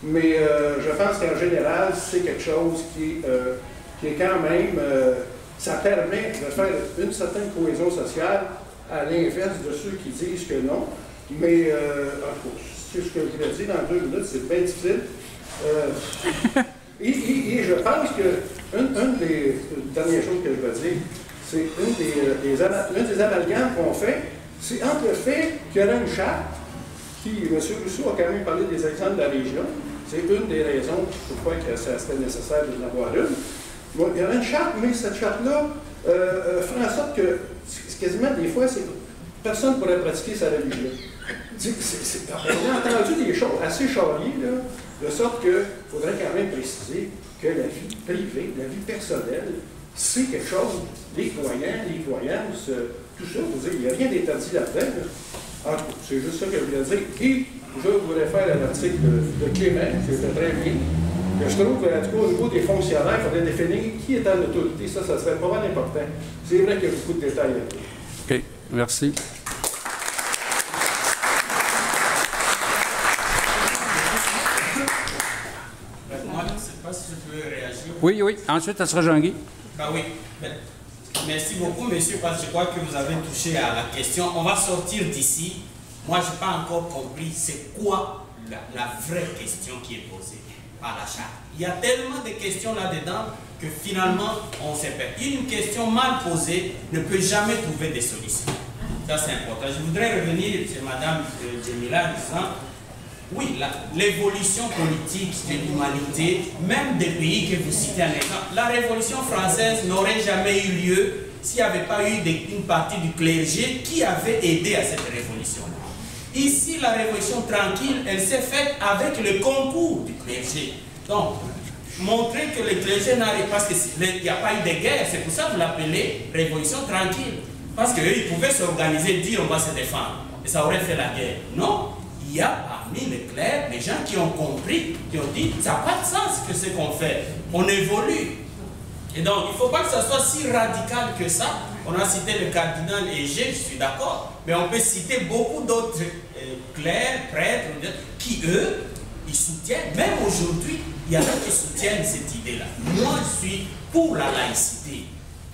mais je pense qu'en général, c'est quelque chose qui est quand même... ça permet de faire une certaine cohésion sociale, à l'inverse de ceux qui disent que non. Mais, en tout cas, c'est ce que je voulais dire dans 2 minutes, c'est bien difficile. Et je pense qu'une des dernières choses que je veux dire, c'est l'un des amalgames qu'on fait, c'est entre le fait qu'il y aurait une charte, qui, M. Rousseau a quand même parlé des exemples de la région, c'est une des raisons pourquoi c'était nécessaire d'en avoir une. Bon, il y aurait une charte, mais cette charte-là ferait en sorte que, quasiment des fois, personne ne pourrait pratiquer sa religion. On a entendu des choses assez charriées, là, de sorte qu'il faudrait quand même préciser que la vie privée, la vie personnelle, c'est quelque chose, les croyants, les croyances, tout ça, il n'y a rien d'interdit là-dedans. En tout cas, c'est juste ça que je voulais dire. Et je voulais faire l'article de Clément, qui était très bien. Je trouve qu'en tout cas, au niveau des fonctionnaires, il faudrait définir qui est en autorité. Ça serait pas mal important. C'est vrai qu'il y a beaucoup de détails là-dedans. OK, merci. Moi, je ne sais pas si je peux réagir. Oui, oui. Ensuite, ça sera Jean-Guy. Ah oui. Merci beaucoup, monsieur, parce que je crois que vous avez touché à la question. On va sortir d'ici. Moi, je n'ai pas encore compris c'est quoi la vraie question qui est posée par la charte. Il y a tellement de questions là-dedans que finalement, on s'est perdu. Une question mal posée ne peut jamais trouver des solutions. Ça, c'est important. Je voudrais revenir sur Mme Djemila en disant, oui, l'évolution politique de l'humanité, même des pays que vous citez en exemple, la Révolution française n'aurait jamais eu lieu s'il n'y avait pas eu une partie du clergé qui avait aidé à cette révolution-là. Ici, la Révolution tranquille, elle s'est faite avec le concours du clergé. Donc, montrer que le clergé n'arrive pas, parce qu'il n'y a pas eu de guerre, c'est pour ça que vous l'appelez Révolution tranquille. Parce qu'eux, ils pouvaient s'organiser, dire on va se défendre, et ça aurait fait la guerre. Non, il y a parmi les clercs des gens qui ont compris, qui ont dit ça n'a pas de sens que ce qu'on fait, on évolue. Et donc, il ne faut pas que ça soit si radical que ça. On a cité le cardinal Égée, je suis d'accord, mais on peut citer beaucoup d'autres clercs, prêtres, qui eux, ils soutiennent, même aujourd'hui, il y en a qui soutiennent cette idée-là. Moi, je suis pour la laïcité.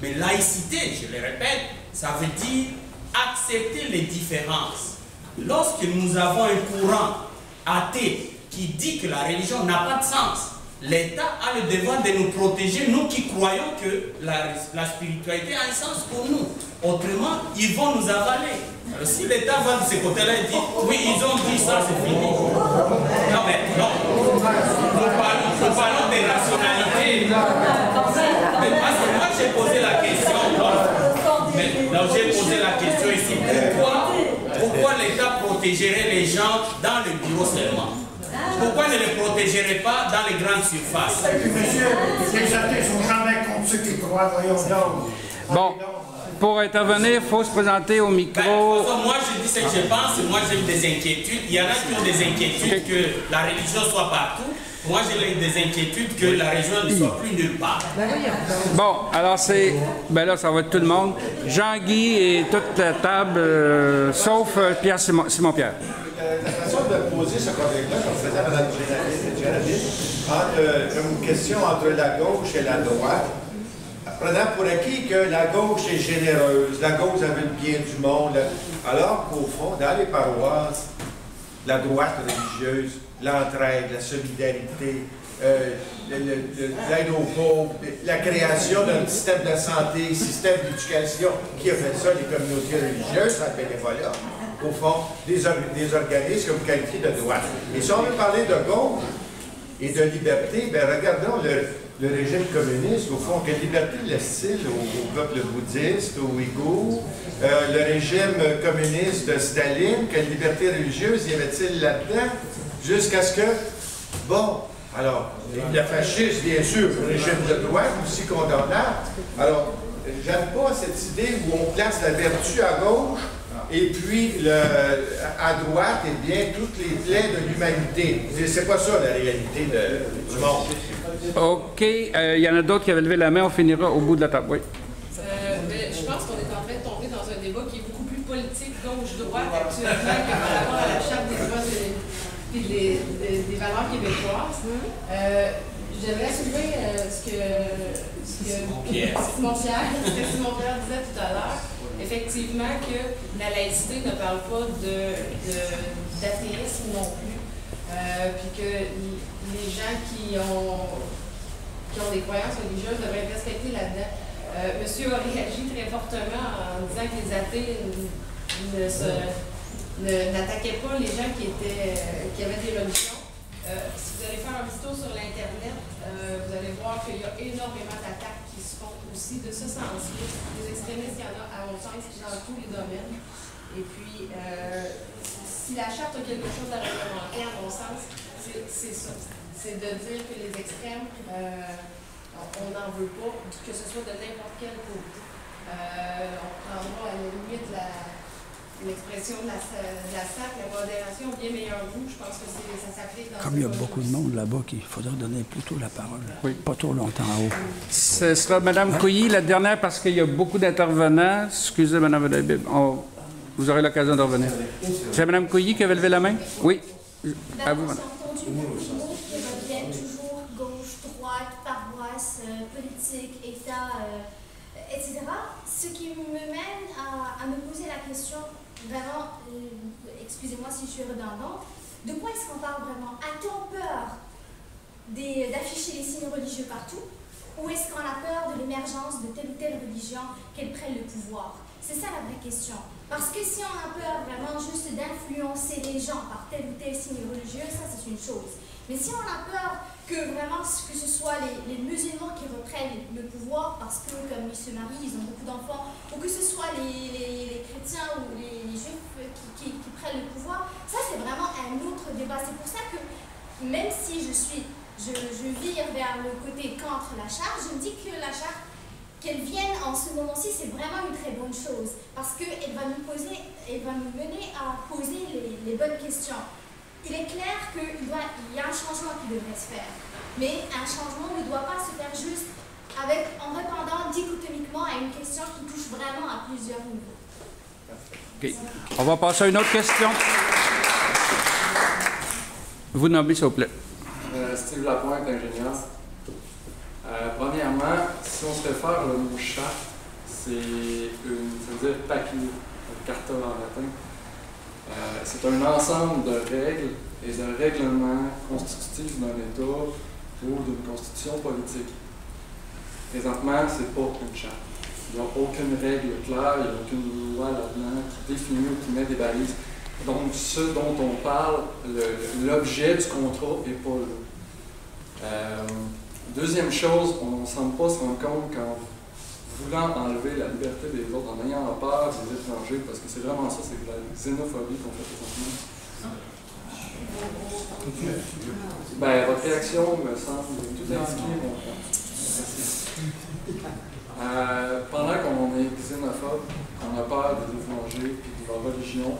Mais laïcité, je le répète, ça veut dire accepter les différences. Lorsque nous avons un courant athée qui dit que la religion n'a pas de sens, l'État a le devoir de nous protéger, nous qui croyons que la spiritualité a un sens pour nous. Autrement, ils vont nous avaler. Alors, si l'État va de ce côté-là et dit, oui, ils ont dit ça, c'est fini. Non, mais non. Nous parlons de rationalité. Mais parce que moi, j'ai posé la question. J'ai posé la question ici. Pourquoi l'État protégerait les gens dans le bureau seulement? Pourquoi ne les protégerait pas dans les grandes surfaces? Monsieur, les athées ne sont jamais contre ceux qui croient, voyons donc. Bon, pour intervenir, il faut se présenter au micro. Moi, je dis ce que je pense. Moi, j'ai des inquiétudes. Il y en a qui ont des inquiétudes que la religion soit partout. Moi, j'ai des inquiétudes que la religion ne soit plus nulle part. Bon, alors c'est... Ben là, ça va être tout le monde. Jean-Guy et toute la table, sauf Pierre Simon-Pierre. La façon de poser ce collègue-là, comme faisait Mme Géraldine, entre une question entre la gauche et la droite, prenant pour acquis que la gauche est généreuse, la gauche avait le bien du monde, alors qu'au fond, dans les paroisses, la droite religieuse, l'entraide, la solidarité, l'aide aux pauvres, la création d'un système de santé, système d'éducation, qui a fait ça, les communautés religieuses, ça le bénévolat, au fond, des organismes que vous qualifiez de droite. Et si on veut parler de gauche et de liberté, bien regardons le régime communiste, au fond, quelle liberté laisse-t-il au peuple bouddhiste, aux Ouïghours, le régime communiste de Staline, quelle liberté religieuse y avait-il là-dedans, jusqu'à ce que, bon, alors, le fascisme, bien sûr, le régime de droite, aussi condamnable. Alors, j'aime pas cette idée où on place la vertu à gauche, et puis, à droite, eh bien, toutes les plaies de l'humanité. C'est pas ça, la réalité du monde. OK. Il y en a d'autres qui avaient levé la main. On finira au bout de la table. Oui. Je pense qu'on est en train de tomber dans un débat qui est beaucoup plus politique, gauche-droite, actuellement, que par rapport à la Charte des droits puis des valeurs québécoises. J'aimerais soulever ce que Simon Pierre disait tout à l'heure. Effectivement, que la laïcité ne parle pas d'athéisme non plus. Puis que les gens qui ont des croyances religieuses devraient être respectés là-dedans. Monsieur a réagi très fortement en disant que les athées n'attaquaient pas les gens qui avaient des religions. Si vous allez faire un petit tour sur l'Internet, vous allez voir qu'il y a énormément d'attaques qui se font aussi de ce sens-là. Les extrémistes, il y en a, à mon sens, dans tous les domaines. Et puis, si la charte a quelque chose à réglementer, à mon sens, c'est ça. C'est de dire que les extrêmes, on n'en veut pas, que ce soit de n'importe quel côté. On prendra à la limite l'expression de la SAC, la modération, bien meilleur goût. Je pense que ça s'applique dans. Comme il y a beaucoup de monde là-bas, il faudrait donner plutôt la parole. Oui. Pas trop longtemps en haut. Ce sera Mme Couilly, la dernière, parce qu'il y a beaucoup d'intervenants. Excusez, Mme Vedabib. Vous aurez l'occasion de revenir. C'est Mme Couilly qui avait levé la main? Oui. À vous, madame. J'ai entendu beaucoup de mots qui reviennent toujours gauche, droite, paroisse, politique, État, etc. Ce qui me mène à me poser la question, vraiment, excusez-moi si je suis redondante, de quoi est-ce qu'on parle vraiment? A-t-on peur d'afficher les signes religieux partout? Ou est-ce qu'on a peur de l'émergence de telle ou telle religion, qu'elle prenne le pouvoir? C'est ça la vraie question. Parce que si on a peur vraiment juste d'influencer les gens par tel ou tel signe religieux, ça c'est une chose. Mais si on a peur que vraiment que ce soit les musulmans qui reprennent le pouvoir, parce que comme ils se marient, ils ont beaucoup d'enfants, ou que ce soit les chrétiens ou les juifs qui prennent le pouvoir, ça c'est vraiment un autre débat. C'est pour ça que même si je vire vers le côté contre la charte, je me dis que la charte, qu'elle vienne en ce moment-ci, c'est vraiment une très bonne chose, parce qu'elle va nous mener à poser les bonnes questions. Il est clair qu'il y a un changement qui devrait se faire, mais un changement ne doit pas se faire juste en répondant dichotomiquement à une question qui touche vraiment à plusieurs niveaux. OK. On va passer à une autre question. Vous nommez, s'il vous plaît. Steve Lapointe, ingénieur. Premièrement, si on se réfère au mot charte, ça veut dire papier, carta en latin. C'est un ensemble de règles et de règlements constitutifs d'un État ou d'une constitution politique. Présentement, ce n'est pas une charte. Il n'y a aucune règle claire, il n'y a aucune loi là-dedans qui définit ou qui met des balises. Donc, ce dont on parle, l'objet du contrat n'est pas là. Deuxième chose, on ne semble pas se rendre compte qu'en voulant enlever la liberté des autres, en ayant peur des étrangers, parce que c'est vraiment ça, c'est de la xénophobie qu'on fait présentement. Ben, votre réaction me semble tout indiquer mon point. Pendant qu'on est xénophobe, on a peur des étrangers et de leur religion,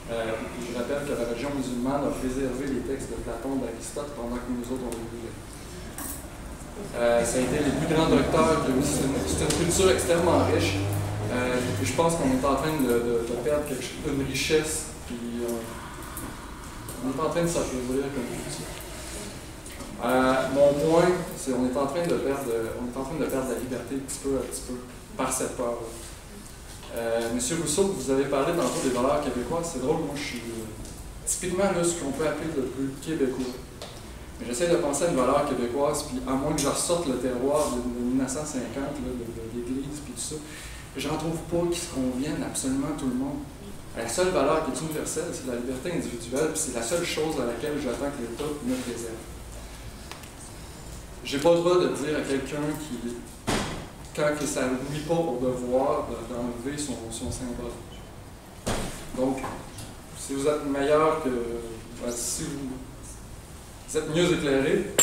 je rappelle que la religion musulmane a préservé les textes de Platon et d'Aristote pendant que nous autres on les brûlait. Ça a été les plus grands docteurs, c'est une culture extrêmement riche. Je pense qu'on est en train de perdre une richesse, puis on est en train de s'appauvrir comme culture. Mon point, c'est qu'on est en train de perdre la liberté petit peu à petit peu par cette peur-là. Monsieur Rousseau, vous avez parlé tantôt des valeurs québécoises. C'est drôle, moi je suis typiquement là, ce qu'on peut appeler le plus québécois. Mais j'essaie de penser à une valeur québécoise, puis à moins que je ressorte le terroir de 1950, là, de l'Église, puis tout ça, j'en trouve pas qui se conviennent absolument à tout le monde. La seule valeur qui est universelle, c'est la liberté individuelle, puis c'est la seule chose à laquelle j'attends que l'État me préserve. J'ai pas le droit de dire à quelqu'un qui, quand ça ne nuit pas au devoir, d'enlever son symbole. Donc, si vous êtes meilleur que... si vous êtes mieux éclairé,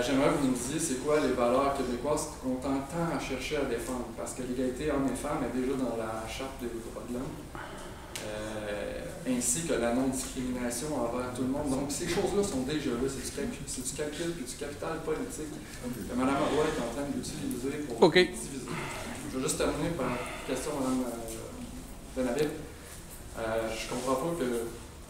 j'aimerais que vous me disiez c'est quoi les valeurs québécoises qu'on tend à chercher à défendre, parce que l'égalité hommes et femmes est déjà dans la charte des droits de l'homme, ainsi que la non-discrimination envers tout le monde. Donc ces choses-là sont déjà là, c'est du calcul et du capital politique que Mme Roy est en train d'utiliser pour diviser. Je vais juste terminer par une question à Mme Benabib. Je ne comprends pas que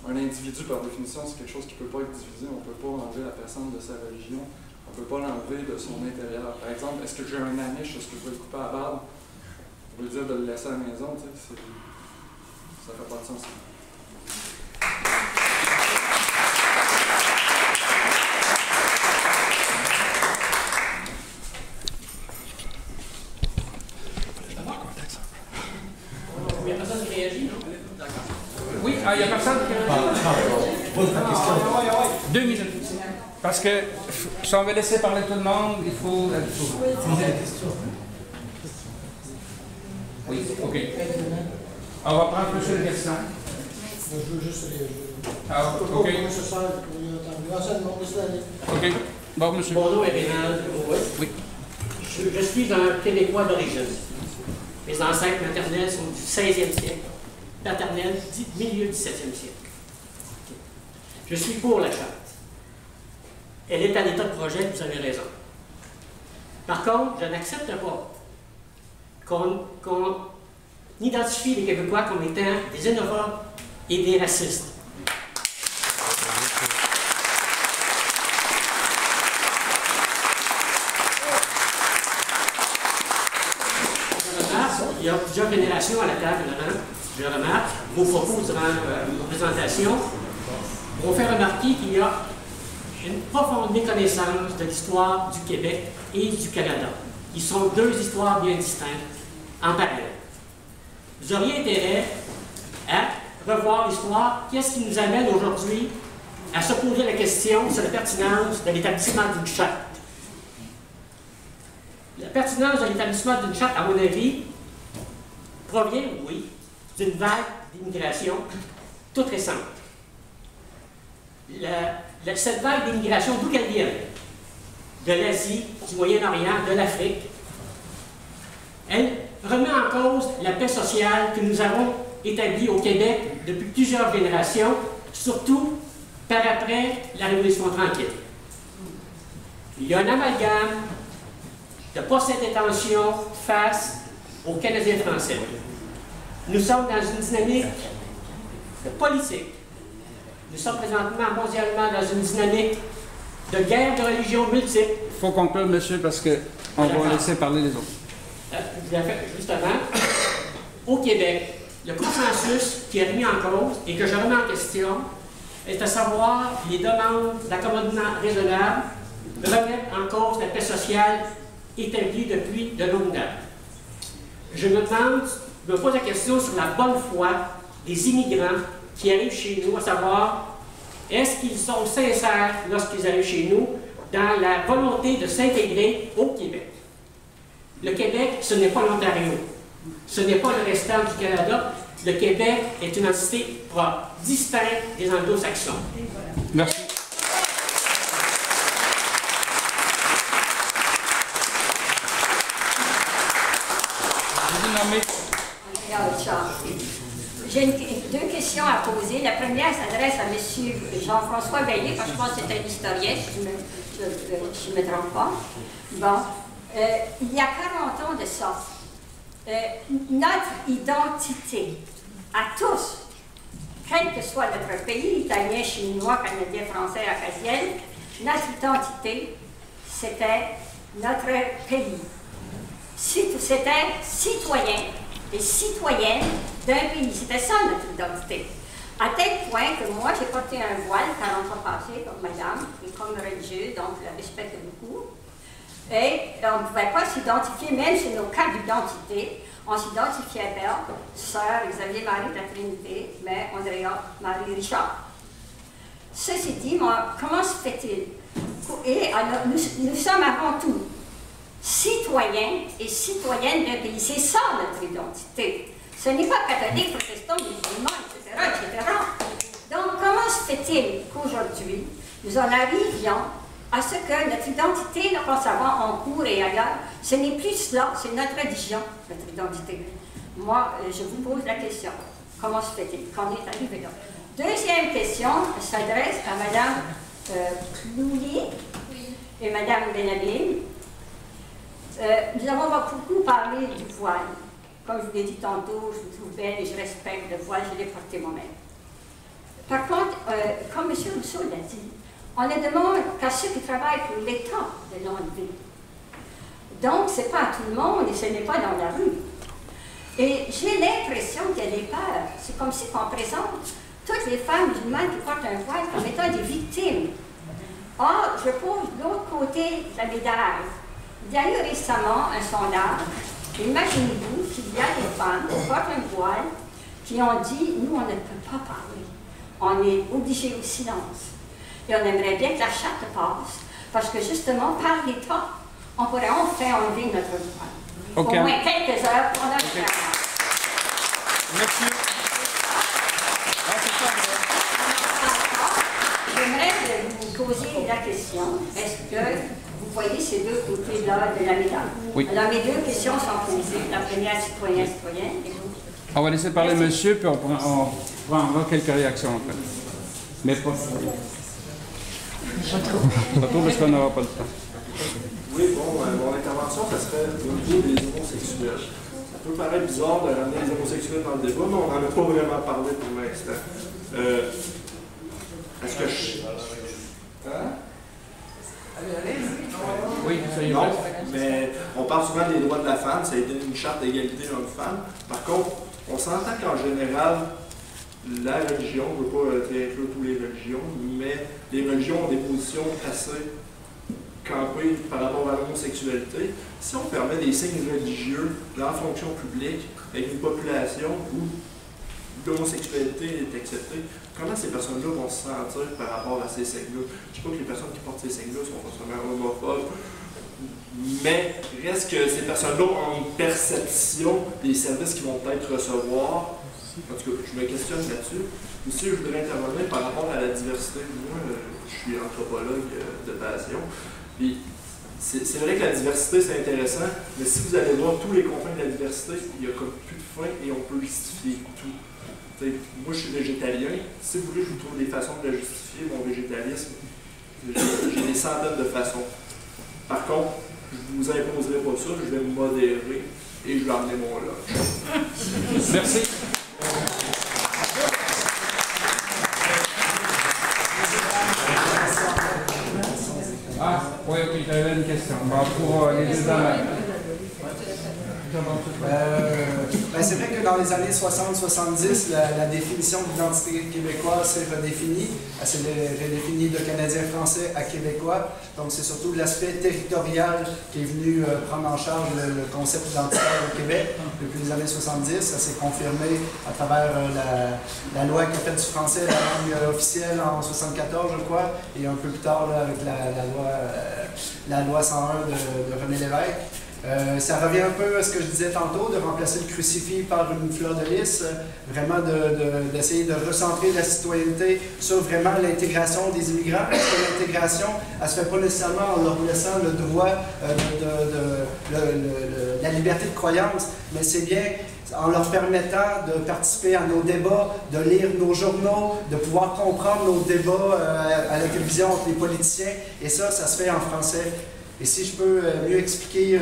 Un individu, par définition, c'est quelque chose qui ne peut pas être divisé. On ne peut pas enlever la personne de sa religion. On ne peut pas l'enlever de son intérieur. Par exemple, est-ce que j'ai un amish, est-ce que je vais le couper à barbe? On veut dire de le laisser à la maison, tu sais, ça ne fait pas de sens. Il n'y a personne qui réagit, non? Oui, il n'y a personne qui réagit. 2 minutes. Parce que si on veut laisser parler tout le monde, il faut poser des questions. Oui, OK. On va prendre plus de questions. Je veux juste réagir. Ah, OK. OK. Bon, monsieur. Mon nom est Rénal. Oui. Je suis un Québécois d'origine. Mes ancêtres maternels sont du 16e siècle. Paternels, milieu du 17e siècle. Je suis pour la charte. Elle est à l'état de projet, vous avez raison. Par contre, je n'accepte pas qu'on identifie les Québécois comme étant des xénophobes et des racistes. Il y a plusieurs générations à la table, je remarque, vos propos durant vos présentations vont faire remarquer qu'il y a une profonde méconnaissance de l'histoire du Québec et du Canada, qui sont deux histoires bien distinctes, en parallèle. Vous auriez intérêt à revoir l'histoire. Qu'est-ce qui nous amène aujourd'hui à se poser la question sur la pertinence de l'établissement d'une charte? La pertinence de l'établissement d'une charte, à mon avis, provient, oui, d'une vague d'immigration toute récente. Cette vague d'immigration, d'où qu'elle vient? De l'Asie, du Moyen-Orient, de l'Afrique. Elle remet en cause la paix sociale que nous avons établie au Québec depuis plusieurs générations, surtout par après la Révolution tranquille. Il y a un amalgame de pas cette intention face aux Canadiens français. Nous sommes dans une dynamique politique. Nous sommes présentement mondialement dans une dynamique de guerre de religions multiples. Il faut conclure, monsieur, parce qu'on va laisser parler les autres. Justement, au Québec, le consensus qui est remis en cause et que je remets en question est à savoir les demandes d'accommodement raisonnable remettent en cause la paix sociale établie depuis de longues dates. Je me pose la question sur la bonne foi des immigrants qui arrivent chez nous, à savoir, est-ce qu'ils sont sincères lorsqu'ils arrivent chez nous dans la volonté de s'intégrer au Québec? Le Québec, ce n'est pas l'Ontario, ce n'est pas le restant du Canada. Le Québec est une entité propre, distincte des Anglo-Saxons. Merci. J'ai deux questions à poser. La première s'adresse à M. Jean-François Veillé, parce que je pense que c'est un historien, si je ne me trompe pas. Bon, il y a 40 ans de ça, notre identité, à tous, quel que soit notre pays, italien, chinois, canadien, français, acadien, notre identité, c'était notre pays. C'était citoyen et citoyenne d'un pays. C'était ça notre identité. À tel point que moi, j'ai porté un voile 40 ans passés comme madame, et comme religieuse, donc je la respecte beaucoup. Et on ne pouvait pas s'identifier, même sur nos cartes d'identité. On s'identifiait Belle, sœur Xavier Marie de la Trinité, mais Andrea Marie Richard. Ceci dit, moi, comment se fait-il? Et alors, nous sommes avant tout citoyens et citoyennes d'un pays. C'est ça notre identité. Ce n'est pas catholique, protestant, musulman, etc., etc. Donc, comment se fait-il qu'aujourd'hui, nous en arrivions à ce que notre identité, nous concevons en cours et ailleurs, ce n'est plus cela, c'est notre religion, notre identité. Moi, je vous pose la question. Comment se fait-il qu'on est arrivé là? Deuxième question s'adresse à Mme Louis et Mme Benhamine. Nous avons beaucoup parlé du voile. Comme je vous l'ai dit tantôt, je vous trouve belle et je respecte le voile, je l'ai porté moi-même. Par contre, comme M. Rousseau l'a dit, on ne demande qu'à ceux qui travaillent pour l'État de l'enlever. Donc, ce n'est pas à tout le monde et ce n'est pas dans la rue. Et j'ai l'impression qu'il y a des peurs. C'est comme si on présente toutes les femmes musulmanes qui portent un voile comme étant des victimes. Or, je pose l'autre côté de la médaille. Il y a eu récemment un sondage. Imaginez-vous qu'il y a des femmes qui portent un voile qui ont dit « Nous, on ne peut pas parler. On est obligé au silence. » Et on aimerait bien que la charte passe, parce que justement, par l'État, on pourrait enfin enlever notre voile. Okay. Au moins quelques heures pour notre okay. Merci. J'aimerais vous poser la question, est-ce que vous voyez ces deux côtés-là de la médaille? Oui. Alors, mes deux questions sont posées. La première, citoyenne, et vous? On va laisser parler monsieur, puis on prendra quelques réactions après. Mais pas trop. Pas trop parce qu'on n'aura pas le temps. Oui, bon, mon intervention, ça serait au niveau des homosexuels. Ça peut paraître bizarre de ramener les homosexuels dans le débat, mais on n'en a pas vraiment parlé pour l'instant. Est-ce que je... Hein? Allez. Oui, ça y est. Non, mais on parle souvent des droits de la femme, ça a été une charte d'égalité homme-femme. Par contre, on s'entend qu'en général, la religion, on ne veut pas inclure toutes les religions, mais les religions ont des positions assez campées par rapport à l'homosexualité. Si on permet des signes religieux dans la fonction publique avec une population où l'homosexualité est acceptée, comment ces personnes-là vont se sentir par rapport à ces signes-là? Je ne dis pas que les personnes qui portent ces signes-là sont forcément homophobes, mais reste que ces personnes-là ont une perception des services qu'ils vont peut-être recevoir. En tout cas, je me questionne là-dessus. Aussi, je voudrais intervenir par rapport à la diversité. Moi, je suis anthropologue de passion. Puis, c'est vrai que la diversité, c'est intéressant, mais si vous allez voir tous les confins de la diversité, il n'y a comme plus de fin et on peut justifier tout. T'sais, moi, je suis végétalien. Si vous voulez, je vous trouve des façons de justifier mon végétalisme. J'ai des centaines de façons. Par contre, je ne vous imposerai pas ça, je vais me modérer et je vais amener mon lunch. Merci. Ah, oui, ok, j'avais une question. Pour les deux dames. C'est vrai que dans les années 60-70, la définition d'identité québécoise s'est redéfinie. Elle s'est redéfinie de Canadien-Français à Québécois. Donc c'est surtout l'aspect territorial qui est venu prendre en charge le concept identitaire au Québec depuis les années 70. Ça s'est confirmé à travers la loi qui a fait du français la langue officielle en 74, je crois, et un peu plus tard là, avec la loi 101 de René Lévesque. Ça revient un peu à ce que je disais tantôt, de remplacer le crucifix par une fleur de lys, vraiment d'essayer de recentrer la citoyenneté sur vraiment l'intégration des immigrants, parce que l'intégration, elle ne se fait pas nécessairement en leur laissant le droit la liberté de croyance, mais c'est bien en leur permettant de participer à nos débats, de lire nos journaux, de pouvoir comprendre nos débats à la télévision entre les politiciens, et ça se fait en français. Et si je peux mieux expliquer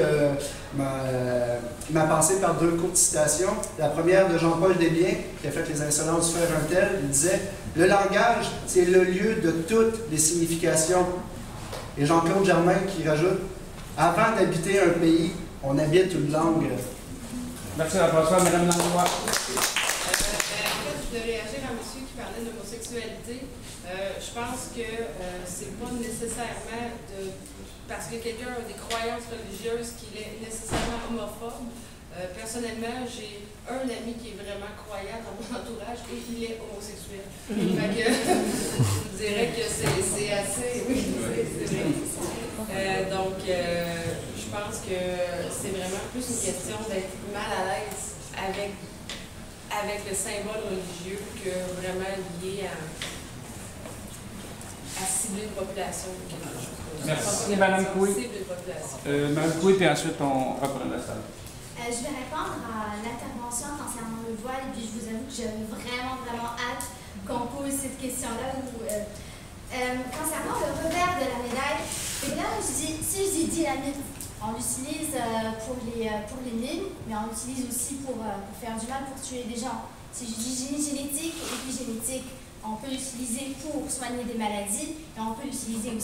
ma pensée par deux courtes citations. La première de Jean-Paul Desbiens, qui a fait Les Insolences du Frère Untel, il disait « Le langage, c'est le lieu de toutes les significations. » Et Jean-Claude Germain qui rajoute « Avant d'habiter un pays, on habite une langue. » Merci à François. Madame Langlois. De réagir à monsieur qui parlait de l'homosexualité, je pense que c'est pas nécessairement parce que quelqu'un a des croyances religieuses qu'il est nécessairement homophobe. Personnellement, j'ai un ami qui est vraiment croyant dans mon entourage et il est homosexuel. Fait que je dirais que c'est assez... Oui, c'est vrai. Donc, je pense que c'est vraiment plus une question d'être mal à l'aise avec le symbole religieux que vraiment lié à cibler une population. Merci, Mme Couy. Mme Couy, puis ensuite on reprend la salle. Je vais répondre à l'intervention concernant le voile, et puis je vous avoue que j'avais vraiment hâte qu'on pose cette question-là. Concernant le revers de la médaille, et là, si je dis dynamite, on l'utilise pour les mines, mais on l'utilise aussi pour faire du mal, pour tuer des gens. Si je dis génétique, épigénétique, On peut l'utiliser pour soigner des maladies et on peut l'utiliser aussi